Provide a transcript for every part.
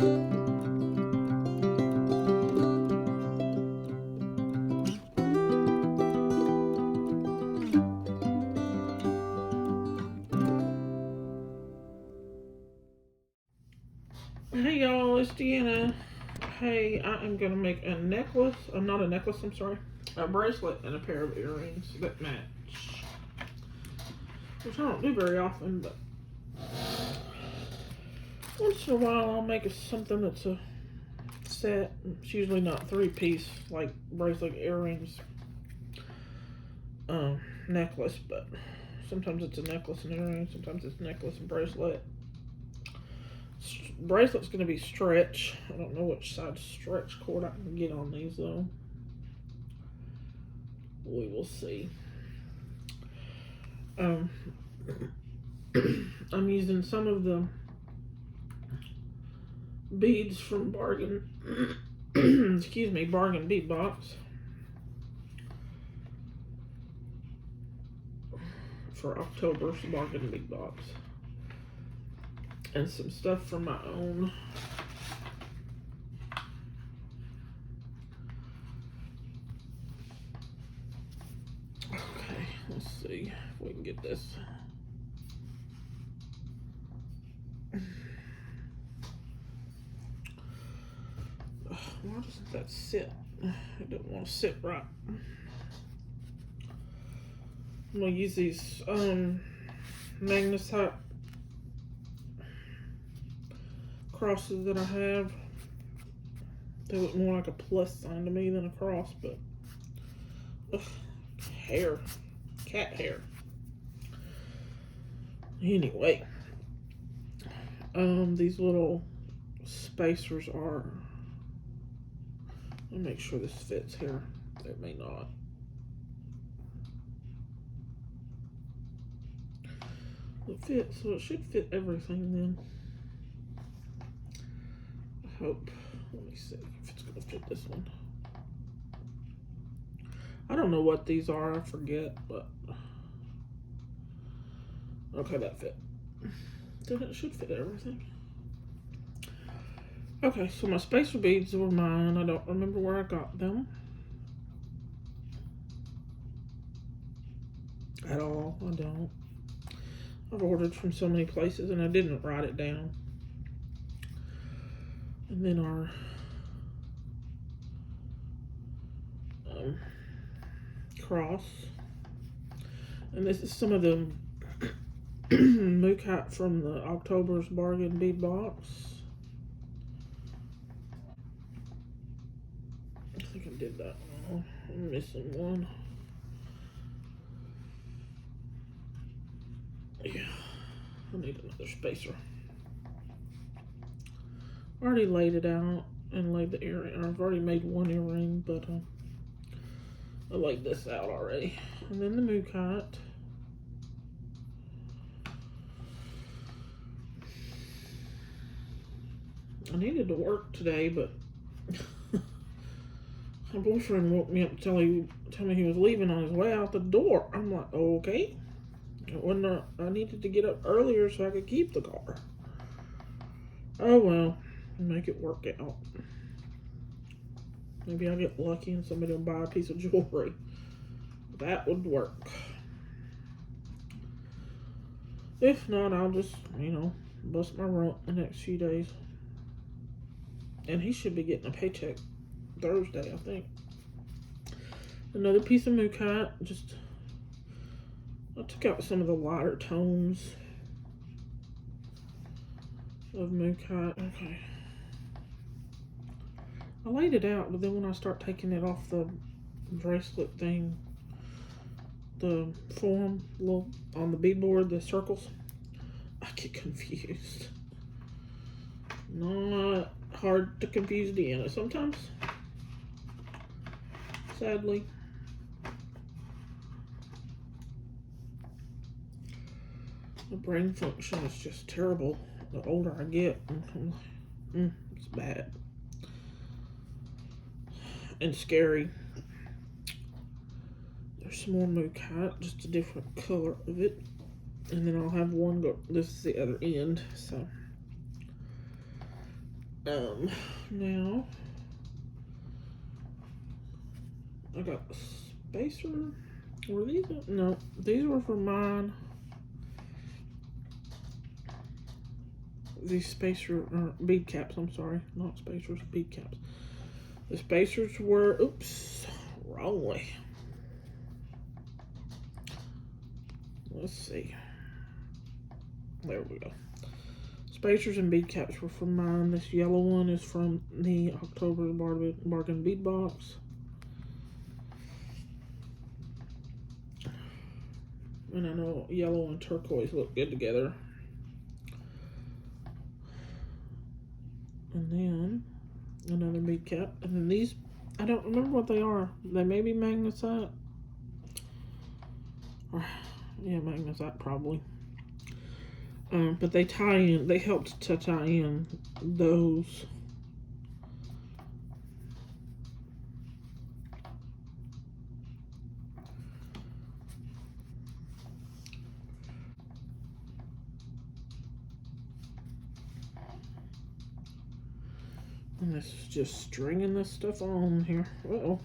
Hey y'all, it's Deanna. Hey, I am gonna make a necklace. Not a necklace, I'm sorry. A bracelet and a pair of earrings that match. Which I don't do very often, but once in a while I'll make something that's a set. It's usually not 3-piece like bracelet, earrings, necklace, but sometimes it's a necklace and earrings, sometimes it's necklace and bracelet. Bracelet's going to be stretch. I don't know which side stretch cord I can get on these though. We will see. I'm using some of the beads from Bargain excuse me, Bargain Bead Box for October's Bargain Bead Box. And some stuff from my own. Okay, let's see if we can get this. Why doesn't that sit? It doesn't want to sit right. I'm gonna use these magnesite crosses that I have. They look more like a plus sign to me than a cross, but hair, cat hair. Anyway, these little spacers are. Let me make sure this fits here. It may not. It fits, so it should fit everything then. Hope. Let me see if it's gonna fit this one. I don't know what these are, I forget, but okay, that fit. Then it should fit everything. Okay, so my spacer beads were mine. I don't remember where I got them at all. I don't. I've ordered from so many places and I didn't write it down. And then our cross. And this is some of the mookat from the October's Bargain Bead Box. I think I did that wrong. I'm missing one. Yeah, I need another spacer. I already laid it out and laid the earring. I've already made one earring, but I laid this out already. And then the mookat. I needed to work today, but my boyfriend woke me up to tell me he was leaving on his way out the door. I'm like, okay. I needed to get up earlier so I could keep the car. Oh well, make it work out. Maybe I'll get lucky and somebody will buy a piece of jewelry. That would work. If not, I'll just, bust my rump the next few days. And he should be getting a paycheck Thursday, I think. Another piece of mookat. I took out some of the lighter tones of mookat. Okay. I laid it out, but then when I start taking it off the bracelet thing, the form on the beadboard, the circles, I get confused. Not hard to confuse Deanna sometimes. Sadly. The brain function is just terrible. The older I get, it's bad. And scary. There's some more mookat, just a different color of it. And then I'll have one go, this is the other end, so. Now I got a spacer. Were these? No, these were for mine. These spacer bead caps. I'm sorry, not spacers, bead caps. The spacers were. Oops, wrong way. Let's see. There we go. Spacers and bead caps were from mine. This yellow one is from the October Bargain Bead Box. And I know yellow and turquoise look good together. And then another bead cap. And then these, I don't remember what they are. They may be magnesite. Or, yeah, magnesite probably. But they tie in, they helped to tie in those. And this is just stringing this stuff on here. Uh-oh.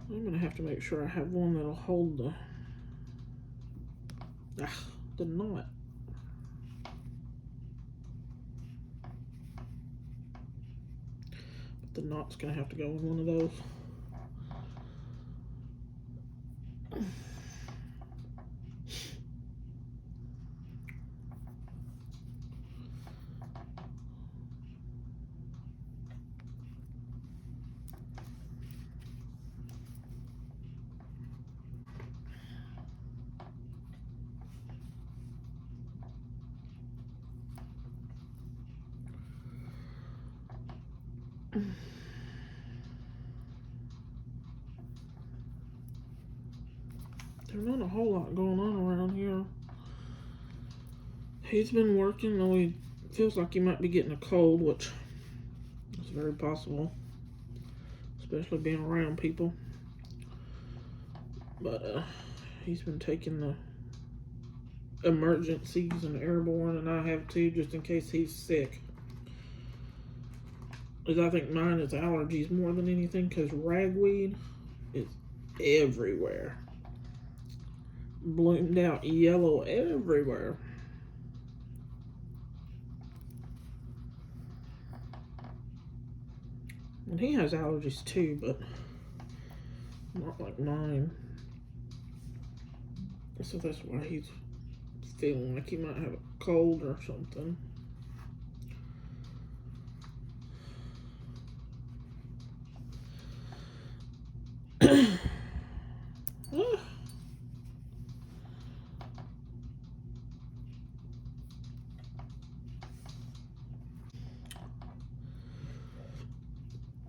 I'm gonna have to make sure I have one that'll hold the knot. But the knot's gonna have to go in one of those. There's not a whole lot going on around here. He's been working, though he feels like he might be getting a cold, which is very possible, especially being around people. But he's been taking the emergencies and airborne, and I have too, just in case he's sick. Because I think mine is allergies more than anything, because ragweed is everywhere. Bloomed out yellow everywhere. And he has allergies too, but not like mine. So that's why he's feeling like he might have a cold or something.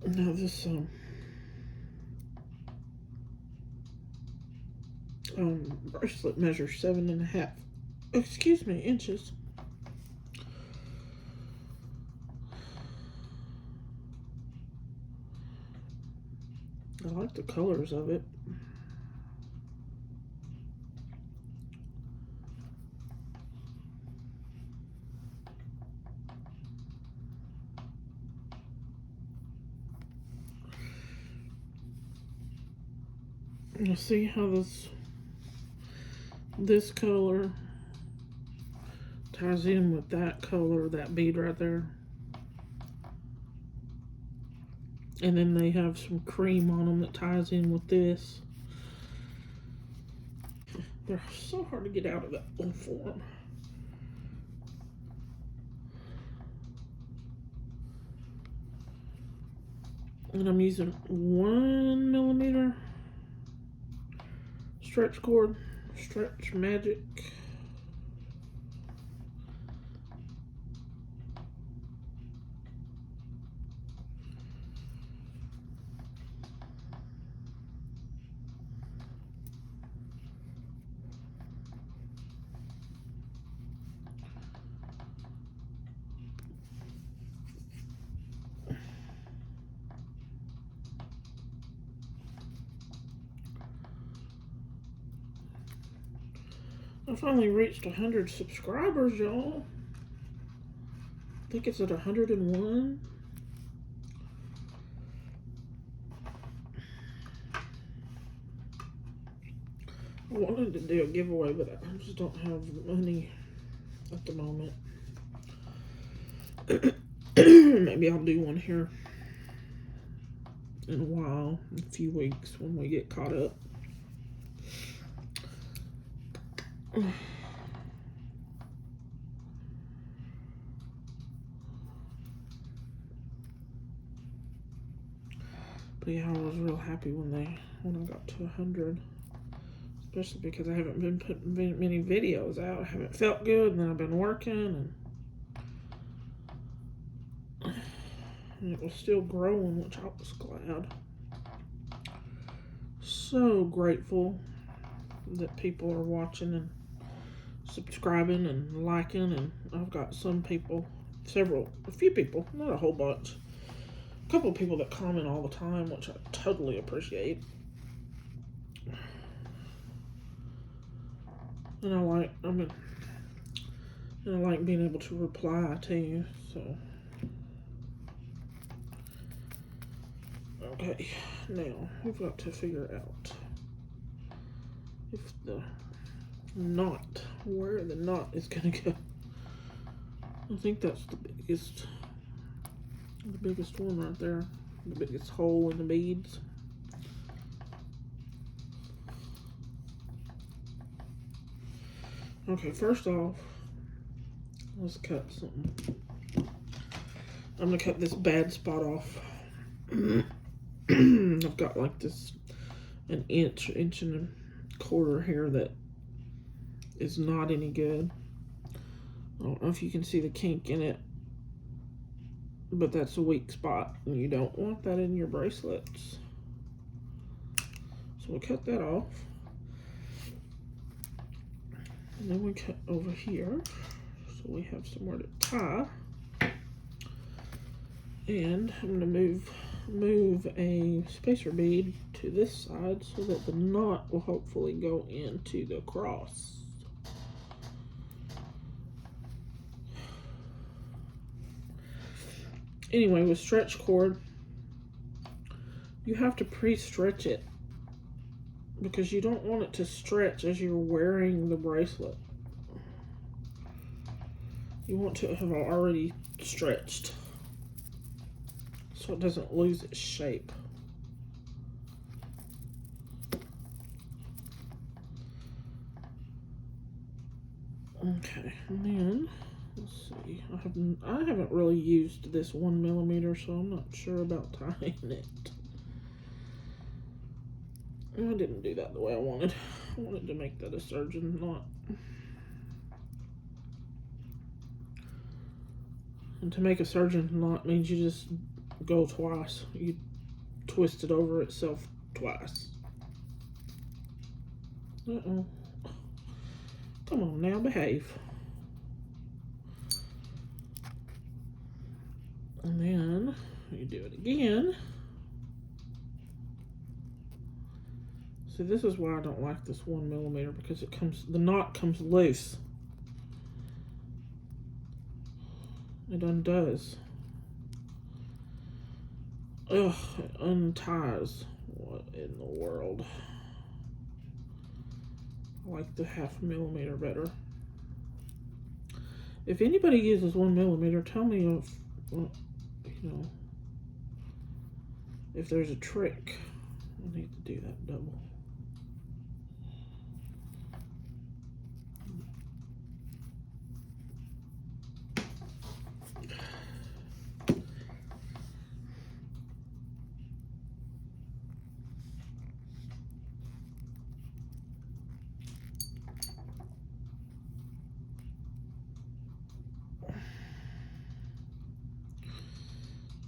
Now this bracelet measures 7.5, excuse me, inches. I like the colors of it. You'll see how this color ties in with that color, that bead right there. And then they have some cream on them that ties in with this. They're so hard to get out of that little form. And I'm using 1mm stretch cord, Stretch Magic. I finally reached 100 subscribers, y'all. think it's at 101. I wanted to do a giveaway, but I just don't have money at the moment. Maybe I'll do one here in a while, in a few weeks when we get caught up. But yeah, I was real happy when I got to 100. Especially because I haven't been putting many videos out. I haven't felt good, and then I've been working, and it was still growing, which I was glad. So grateful that people are watching and subscribing and liking, and I've got some people, a few people, not a whole bunch, a couple of people that comment all the time, which I totally appreciate. And I like being able to reply to you, so. Okay, now we've got to figure out if where the knot is gonna go. I think that's the biggest one right there, the biggest hole in the beads. Okay, first off, let's cut something. I'm gonna cut this bad spot off. I've got like an inch and a quarter here that is not any good. I don't know if you can see the kink in it, but that's a weak spot, and you don't want that in your bracelets. So we'll cut that off. And then we cut over here, so we have somewhere to tie. And I'm gonna move a spacer bead to this side so that the knot will hopefully go into the cross. Anyway, with stretch cord, you have to pre-stretch it because you don't want it to stretch as you're wearing the bracelet. You want to have already stretched so it doesn't lose its shape. Okay, and then let's see. I haven't really used this 1mm, so I'm not sure about tying it. I didn't do that the way I wanted. I wanted to make that a surgeon knot. And to make a surgeon knot means you just go twice. You twist it over itself twice. Uh-oh. Come on now, behave. And then you do it again. See, this is why I don't like this 1mm, because the knot comes loose. It undoes. Ugh, it unties. What in the world? I like the 1/2mm better. If anybody uses 1mm, tell me if, if there's a trick. I need to do that double.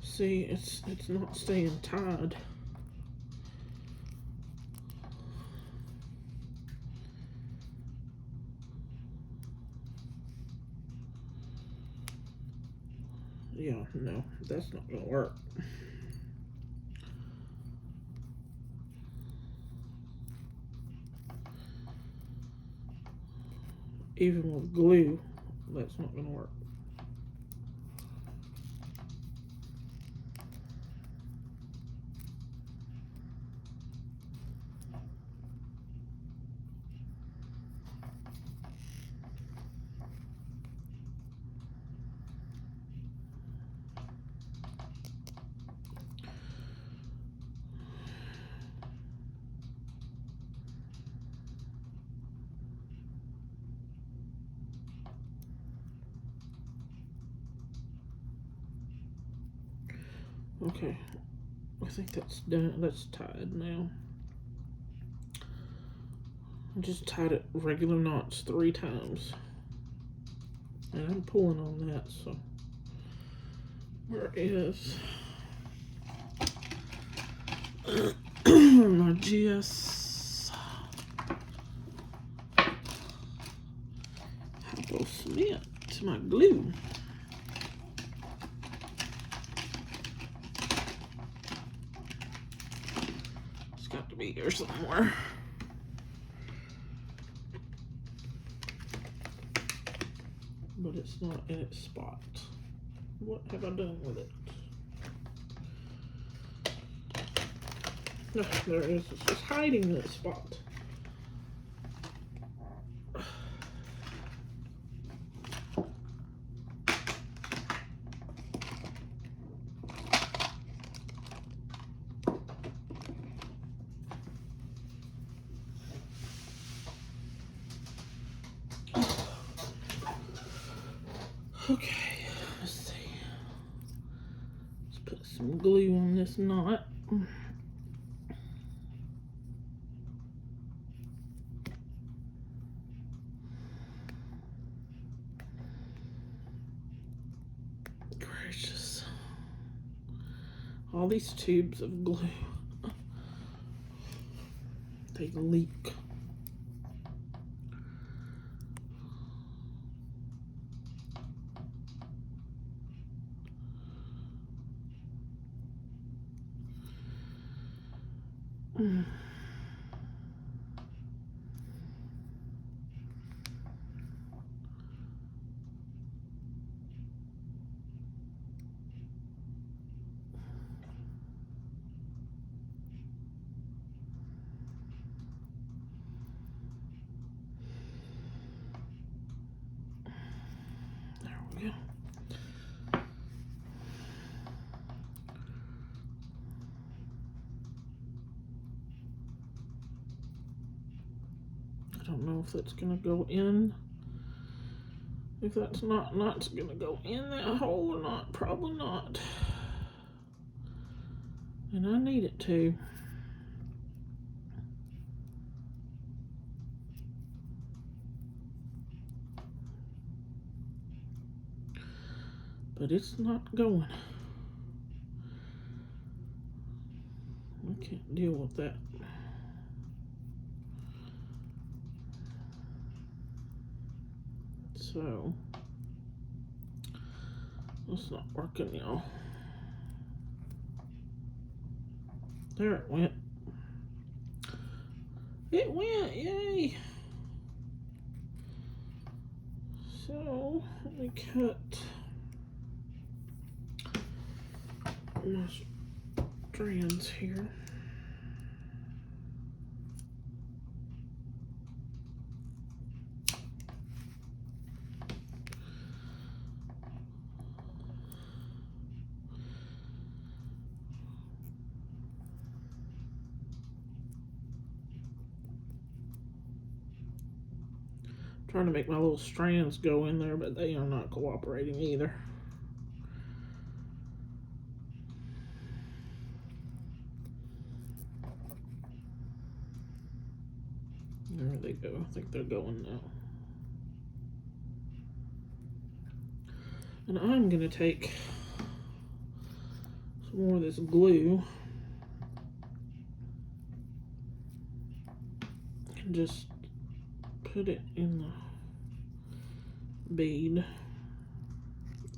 See, it's not staying tied. Yeah, no, that's not gonna work. Even with glue, that's not gonna work. Okay, I think that's done. That's tied now. I just tied it regular knots 3 times. And I'm pulling on that, so where is my GS Hypo Cement, my glue? It's got to be here somewhere. But it's not in its spot. What have I done with it? No, there it is. It's just hiding in its spot. Okay, let's see. Let's put some glue on this knot. Gracious. All these tubes of glue. They leak. There we go. I don't know if that's gonna go in. If that's not gonna go in that hole or not. Probably not. And I need it to. But it's not going. I can't deal with that. So, it's not working, y'all. There it went. It went, yay! So, let me cut my strands here. Trying to make my little strands go in there, but they are not cooperating either. There they go. I think they're going now. And I'm going to take some more of this glue and just put it in the bead.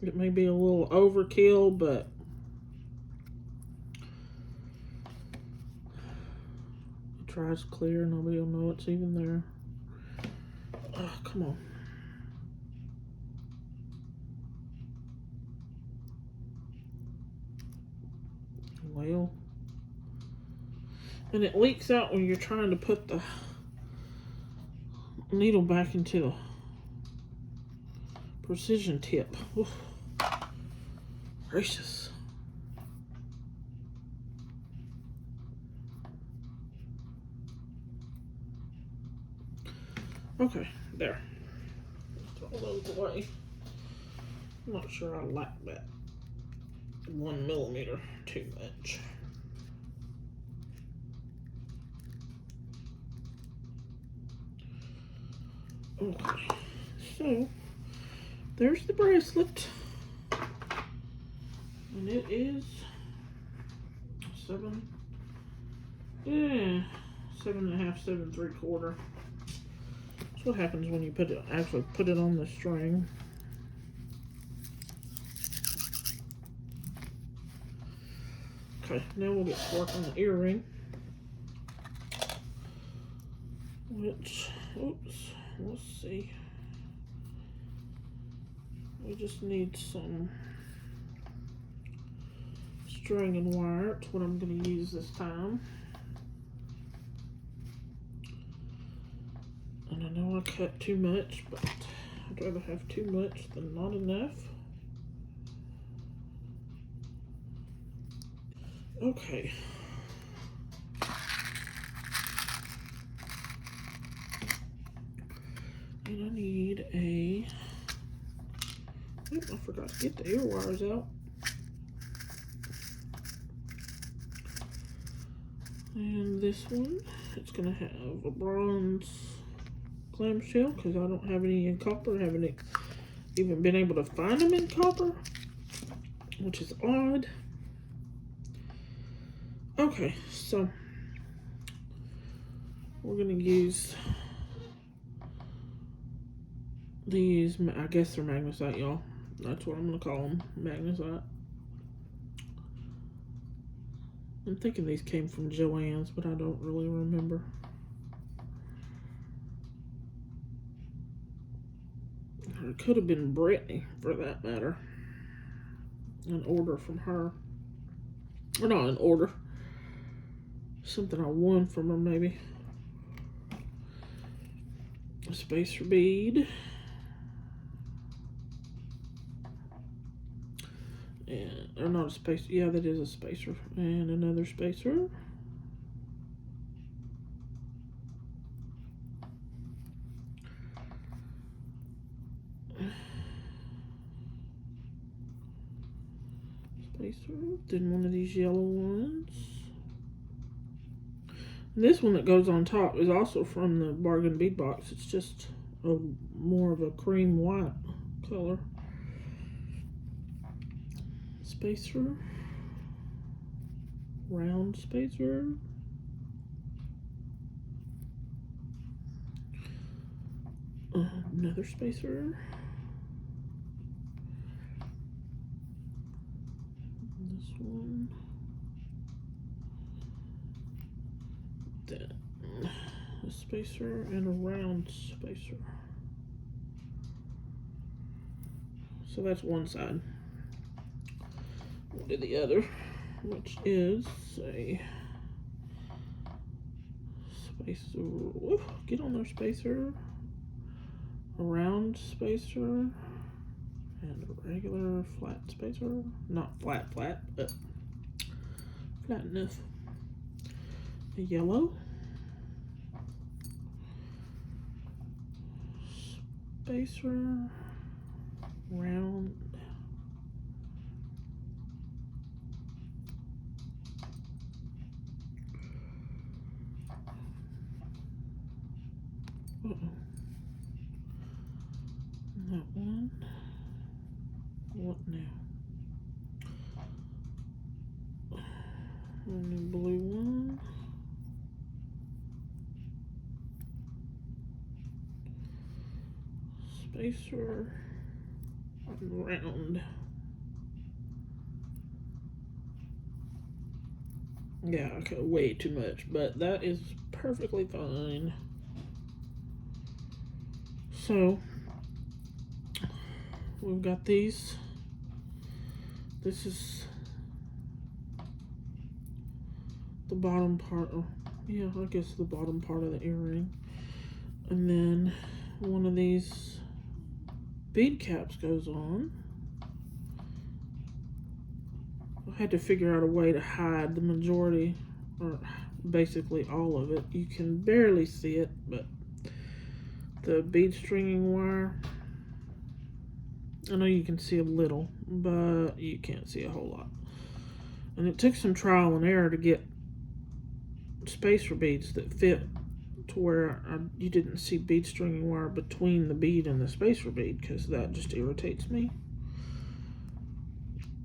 It may be a little overkill, but it tries clear. Nobody will know it's even there. Oh, come on. Well, and it leaks out when you're trying to put the needle back into the precision tip. Oof. Gracious. Okay, there. Throw those away. I'm not sure I like that. 1 millimeter too much. Okay, so there's the bracelet, and it is 7.5, 7 3/4. That's what happens when you actually put it on the string. Okay, now we'll get to work on the earring, which, oops, let's see. We just need some string and wire. It's what I'm going to use this time. And I know I cut too much, but I'd rather have too much than not enough. Okay. And I need a, I forgot to get the ear wires out. And this one, it's gonna have a bronze clamshell because I don't have any in copper. I haven't even been able to find them in copper, which is odd. Okay, so we're gonna use these, I guess they're magnesite, y'all. That's what I'm gonna call them, magnesite. I'm thinking these came from Joann's, but I don't really remember. Or it could have been Brittany, for that matter. An order from her. Or not an order. Something I won from her, maybe. A spacer bead. And, or not a spacer. Yeah, that is a spacer. And another spacer. Then one of these yellow ones. And this one that goes on top is also from the bargain bead box. It's just more of a cream white color. Spacer. Round spacer. Another spacer. One, then a spacer and a round spacer. So that's one side. We'll do the other, which is a spacer. Whoa, get on there, spacer. A round spacer. And a regular flat spacer. Not flat, but flat enough. A yellow. Spacer. Round. Uh-oh. That one. What now? And the blue one. Spacer. And round. Yeah, I cut way too much, but that is perfectly fine. So, we've got these. This is the bottom part. Oh, yeah, I guess the bottom part of the earring. And then one of these bead caps goes on. I had to figure out a way to hide the majority, or basically all of it. You can barely see it, but the bead stringing wire I know you can see a little, but you can't see a whole lot. And it took some trial and error to get spacer beads that fit to where you didn't see bead stringing wire between the bead and the spacer bead, because that just irritates me.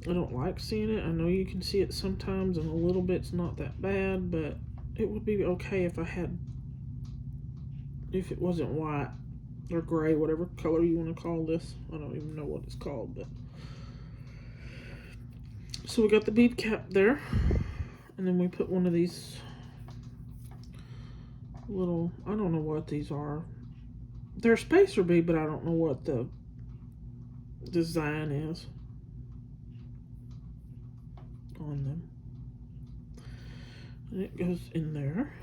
I don't like seeing it. I know you can see it sometimes, and a little bit's not that bad, but it would be okay if if it wasn't white or gray, whatever color you want to call this. I don't even know what it's called, but. So we got the bead cap there, and then we put one of these little, I don't know what these are. They're spacer bead, but I don't know what the design is on them. And it goes in there.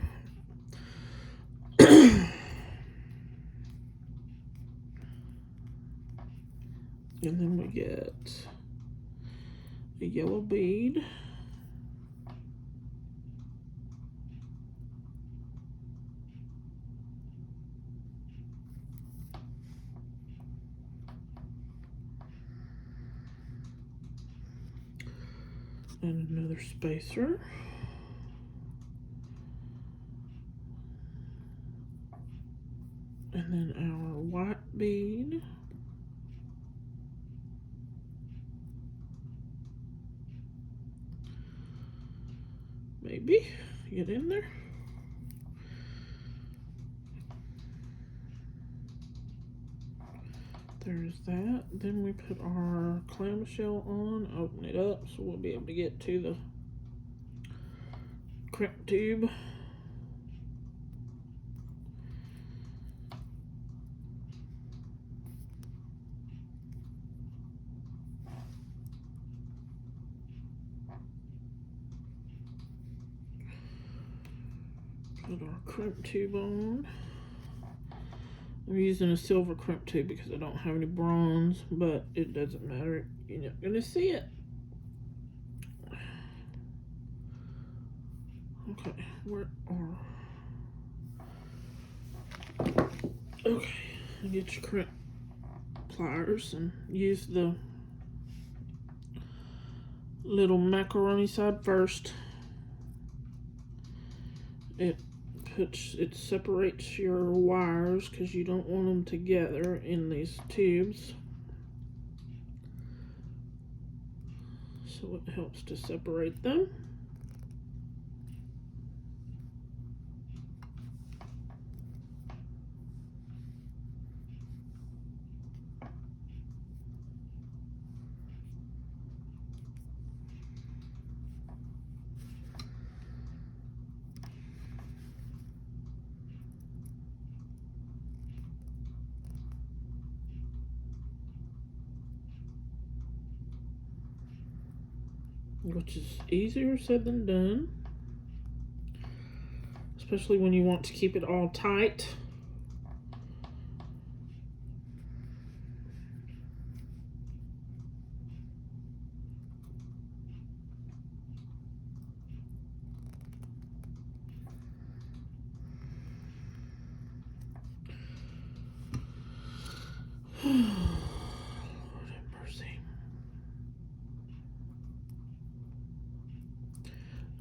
And then we get a yellow bead. And another spacer. And then our white bead. Maybe get in there. There's that. Then we put our clamshell on, open it up so we'll be able to get to the crimp tube. Put our crimp tube on. I'm using a silver crimp tube because I don't have any bronze, but it doesn't matter. You're not gonna see it. Okay, where are... Okay, get your crimp pliers and use the little macaroni side first. It separates your wires because you don't want them together in these tubes. So it helps to separate them. Which is easier said than done, especially when you want to keep it all tight.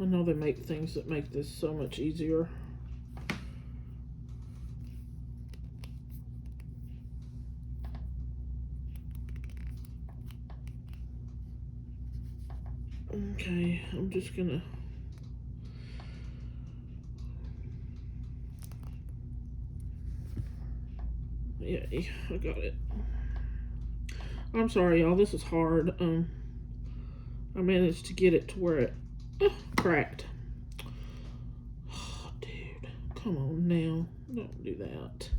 I know they make things that make this so much easier. Okay, I'm just gonna... Yeah, I got it. I'm sorry, y'all, this is hard. I managed to get it to where it cracked. Oh, dude, come on now. Don't do that.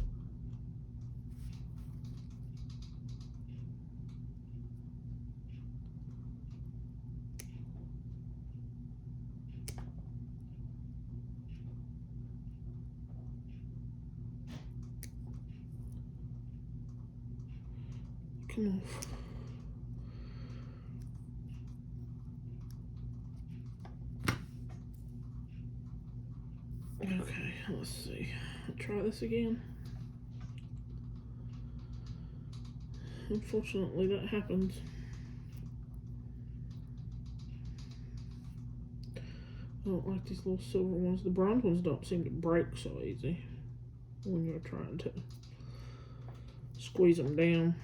Come on. Okay, let's see. I'll try this again. Unfortunately, that happens. I don't like these little silver ones. The bronze ones don't seem to break so easy when you're trying to squeeze them down.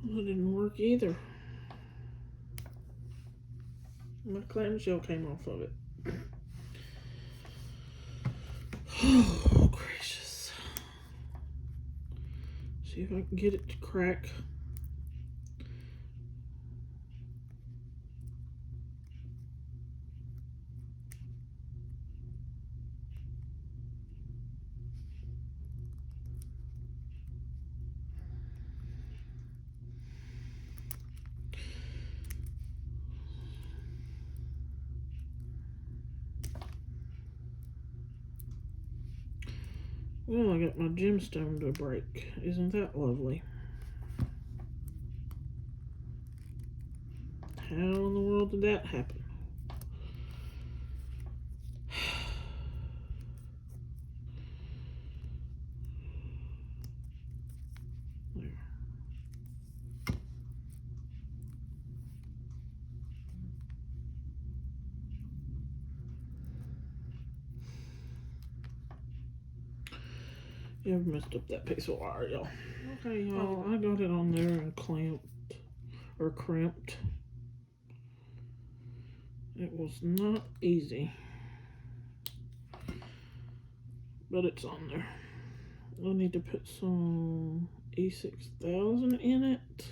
That didn't work either. My clamshell came off of it. Oh, gracious. See if I can get it to crack. Well, I got my gemstone to break. Isn't that lovely? How in the world did that happen? There. Yeah, I've messed up that piece of wire, y'all. Okay, y'all, I got it on there and clamped, or crimped. It was not easy, but it's on there. I need to put some E6000 in it.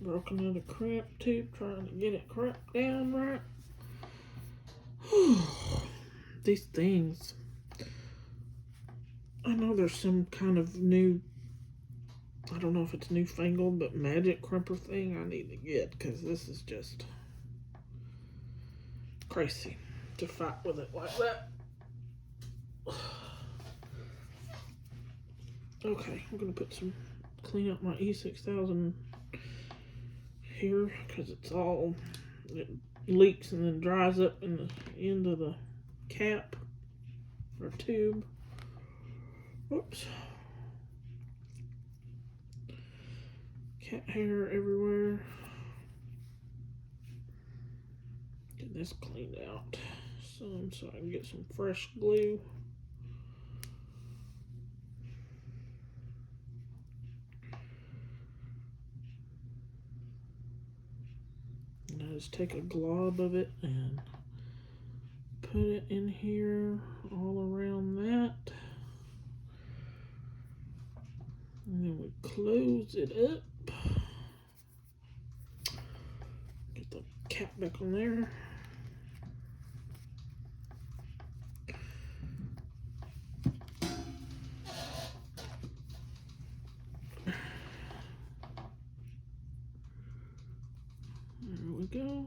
Broke another cramp tube trying to get it cramped down right. These things. I know there's some kind of new, I don't know if it's newfangled, but magic crimper thing I need to get, because this is just crazy to fight with it like that. Okay, I'm going to put some, clean up my E6000 here, because it's all, it leaks and then dries up in the end of the cap or tube. Oops. Cat hair everywhere. Get this cleaned out some so I can get some fresh glue. And I just take a glob of it and put it in here all around that. And then we close it up. Get the cap back on there. There we go.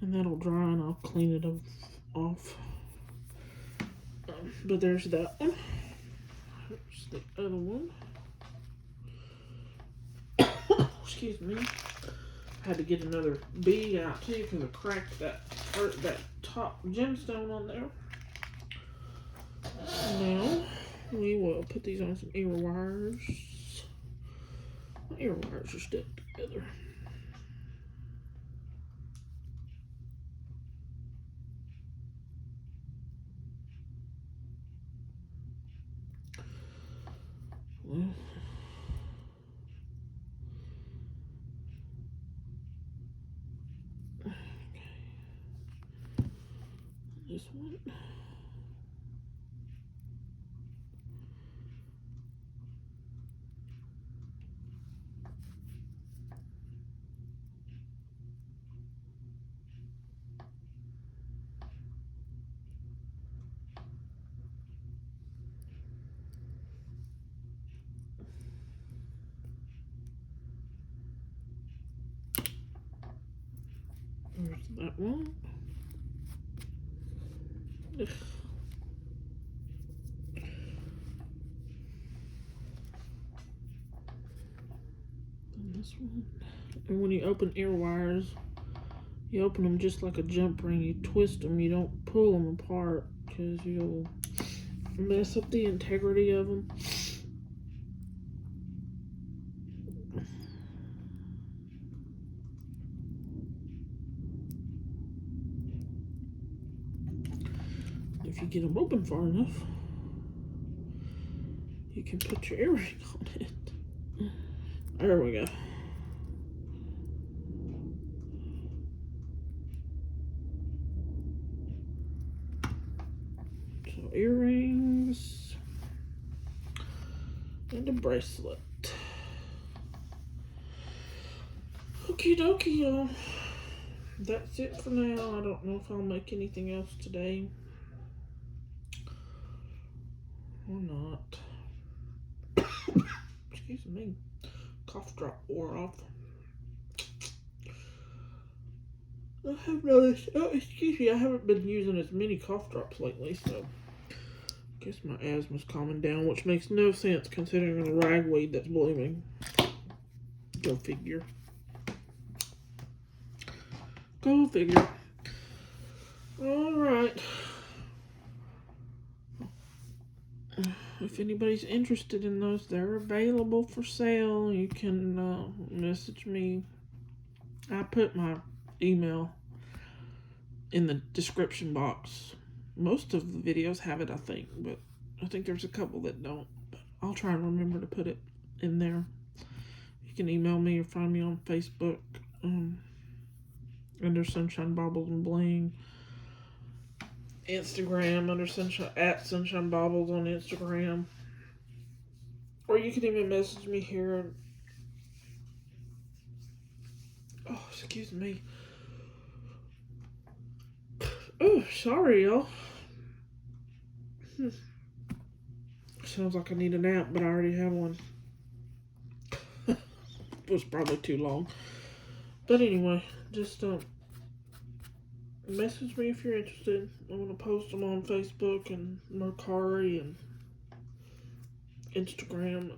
And that'll dry and I'll clean it off. But there's that one. Here's the other one. Excuse me. I had to get another bead out too because I cracked that top gemstone on there. Now we will put these on some ear wires. My ear wires are stuck together. Well, this one. There's that one. Ugh. And this one. And when you open ear wires, you open them just like a jump ring. You twist them. You don't pull them apart because you'll mess up the integrity of them. If you get them open far enough, you can put your earring on it. There we go. So earrings and a bracelet. Okie dokie, y'all. That's it for now. I don't know if I'll make anything else today or not. Excuse me. Cough drop wore off. I have noticed, excuse me, I haven't been using as many cough drops lately, so I guess my asthma's calming down, which makes no sense considering the ragweed that's blooming. Go figure. Go figure. Alright. If anybody's interested in those, they're available for sale. You can message me. I put my email in the description box. Most of the videos have it, I think, but I think there's a couple that don't. But I'll try and remember to put it in there. You can email me or find me on Facebook under Sunshine Baubles and Bling. Instagram under at Sunshine Baubles on Instagram. Or you can even message me here. Oh, excuse me. Oh, sorry, y'all. Sounds like I need a nap, but I already have one. It was probably too long. But anyway, just message me if you're interested. I'm going to post them on Facebook and Mercari and Instagram.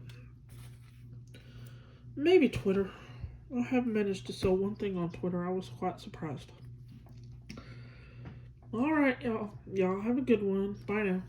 Maybe Twitter. I have managed to sell one thing on Twitter. I was quite surprised. Alright, y'all. Y'all have a good one. Bye now.